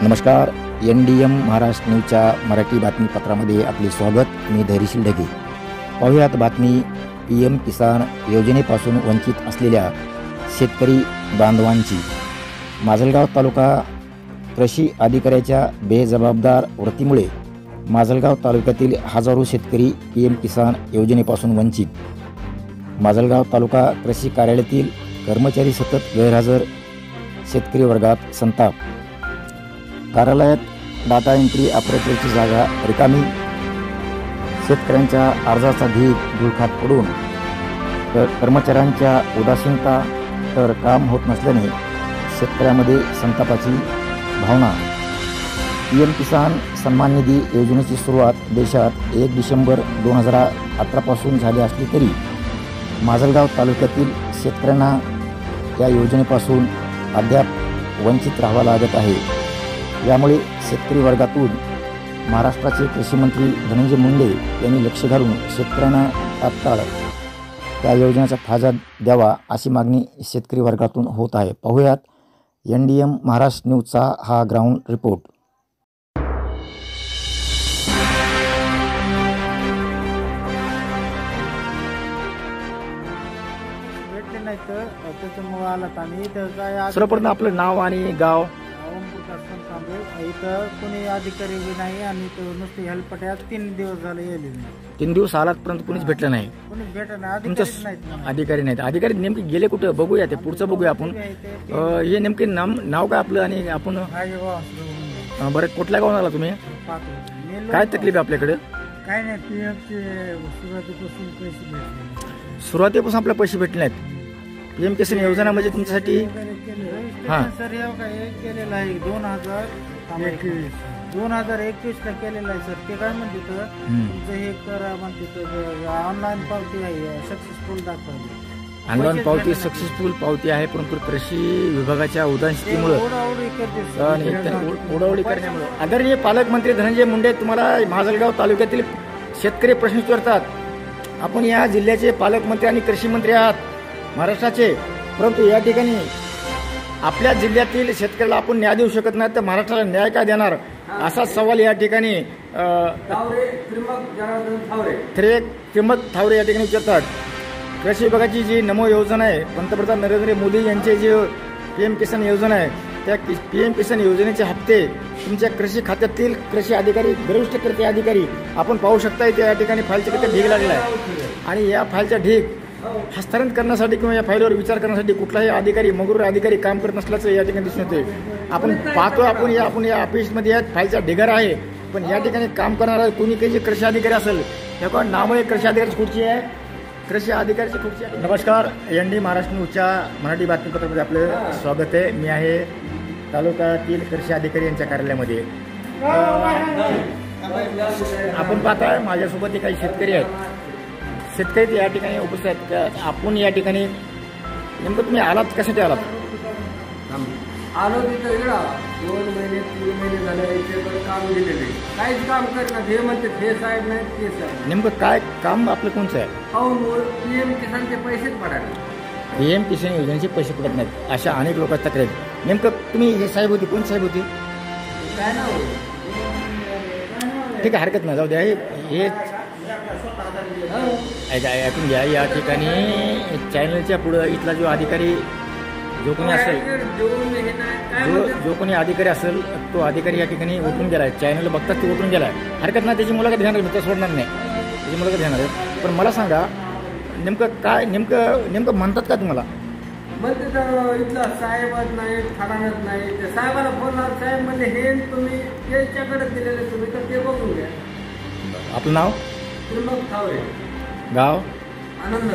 नमस्कार, NDM महाराष्ट्र न्यूजच्या मराठी बातमीपत्रामध्ये आपले स्वागत. मी धैर्यशील ढगे. पाहुयात बातमी. PM किसान योजनेपासून वंचित असलेल्या शेतकरी बांधवांची. माजलगाव तालुका कृषी अधिकाऱ्याच्या बेजबाबदार वृत्तीमुळे माजलगाव तालुक्यातील हजारो शेतकरी PM किसान योजनेपासून वंचित. माजलगाव तालुका कृषी कार्यालयातील कर्मचारी सतत गैरहजर. शेतकरी वर्गात संताप. कार्यालयात डाटा एंट्री ऑपरेटरची जागा रिकामी. शेतकऱ्यांच्या अर्जाचा ढीग धुळखात पडून कर्मचाऱ्यांच्या उदासीनता तर काम होत नसल्याने शेतकऱ्यामध्ये संतापाची भावना. PM किसान सन्मान निधी योजनेची सुरुवात देशात 1 डिसेंबर 2018 पासून झाली असली तरी माजलगाव तालुक्यातील शेतकऱ्यांना या योजनेपासून अद्याप वंचित राहावं लागत आहे. यामुळे शेतकरी वर्गातून महाराष्ट्राचे कृषी मंत्री धनंजय मुंडे यांनी लक्ष घालून शेतकऱ्यांना तात्काळ त्या योजनेचा फायदा द्यावा अशी मागणी शेतकरी वर्गातून होत आहे. पाहुयात NDM महाराष्ट्र न्यूजचा हा ग्राउंड रिपोर्ट. सर्वप्रथम आपलं नाव आणि गाव. इथं कोणी अधिकारी बी नाही आणि नुसते हेल्पट्यात 3 दिवस झाले येईल. 3 दिवस आलात परंतु कोणीच भेटलं नाही. कोणीच भेटलं नाही. अधिकारी नाहीत. अधिकारी नेमके गेले कुठं बघूया. ते पुढचं बघूया आपण. हे नेमके नाव काय आपलं आणि आपण बरं कुठल्या गावाला आला तुम्ही? काय तकलीफ आहे आपल्याकडे? काय नाही. सुरुवातीपासून पैसे भेटले. सुरुवातीपासून आपल्याला पैसे भेटले नाहीत. PM किसान योजना म्हणजे तुमच्यासाठी सर हे काय केलेलं आहे 2021 ला केलेलं आहे सर. ते काय म्हणते तुमचं हे करा म्हणते ऑनलाईन पावती आहे सक्सेसफुल दाखवली. ऑनलाईन पावती सक्सेसफुल पावती आहे परंतु कृषी विभागाच्या उदासीनतेमुळे ओढाओढी करण्यामुळे आदरणीय पालकमंत्री धनंजय मुंडे तुम्हाला माजलगाव तालुक्यातील शेतकरी प्रश्न विचारतात. आपण या जिल्ह्याचे पालकमंत्री आणि कृषी मंत्री आहात महाराष्ट्राचे, परंतु या ठिकाणी आपल्या जिल्ह्यातील शेतकऱ्याला आपण न्याय देऊ शकत नाही तर महाराष्ट्राला न्याय काय देणार असा सवाल या ठिकाणी त्रिमत थावरे या ठिकाणी विचारतात. कृषी विभागाची जी नमो योजना आहे पंतप्रधान नरेंद्र मोदी यांची जी PM किसान योजना आहे त्या PM किसान योजनेचे हप्ते तुमच्या कृषी खात्यातील कृषी अधिकारी गरिष्ठ कृती अधिकारी आपण पाहू शकता. इथे या ठिकाणी फाईलच्या किती ढीग लागला आहे आणि या फाईलचा ढीग हस्तांतरण करण्यासाठी किंवा या फाईलवर विचार करण्यासाठी कुठलाही अधिकारी मगरूर अधिकारी काम करत नसल्याचं या ठिकाणी दिसून येते. आपण पाहतो आपण या ऑफिसमध्ये फाईलचा ढिगार आहे पण या ठिकाणी काम करणारा कोणी काही जे कृषी अधिकारी असेल त्या नावामुळे कृषी अधिकाऱ्याची खुर्ची आहे. कृषी अधिकाऱ्याची खुर्ची आहे. नमस्कार, ND महाराष्ट्र न्यूजच्या मराठी बातमीपत्रामध्ये आपलं स्वागत आहे. मी आहे तालुक्यातील कृषी अधिकारी यांच्या कार्यालयामध्ये. आपण पाहताय माझ्यासोबत काही शेतकरी आहेत. शेतकरी या ठिकाणी उपस्थित आहेत. आपण या ठिकाणी नेमकं तुम्ही आलात कशासाठी आलात? आलो तिथं 2 महिने 3 महिने झाले काम दिलेले काहीच काम करणार. हे म्हणते हे साहेब नाही ते साहेब. नेमकं काय काम आपलं कोणचं आहे? PM किसानचे पैसेच पडायला. PM किसान योजनेचे पैसे पडत नाहीत अशा अनेक लोकांच्या तक्रार. नेमकं तुम्ही हे साहेब होते कोण साहेब होते? काय नाव? ठीक आहे, हरकत नाही, जाऊ द्या. हे ऐकून घ्या. या ठिकाणी चॅनलच्या पुढं इथला जो अधिकारी जो कोणी असेल जो कोणी अधिकारी असेल तो अधिकारी या ठिकाणी उठून गेलाय. चॅनल बघतात ते उठून गेलाय. हरकत नाही, त्याची मुलाखत घेणार. मी तर सोडणार नाही, त्याची मुलाखत घेणार आहे. पण मला सांगा नेमकं काय नेमकं म्हणतात का तुम्हाला? म्हणते तर इथला साहेबच नाही ठाणाच नाही. त्या साहेबाला फोन लावला. साहेब म्हणजे हे तुम्ही त्याच्याकडे दिलेले तुम्ही तर ते बघून घ्या. आपलं नाव? त्रिमत थावरे. गाव? आनंद.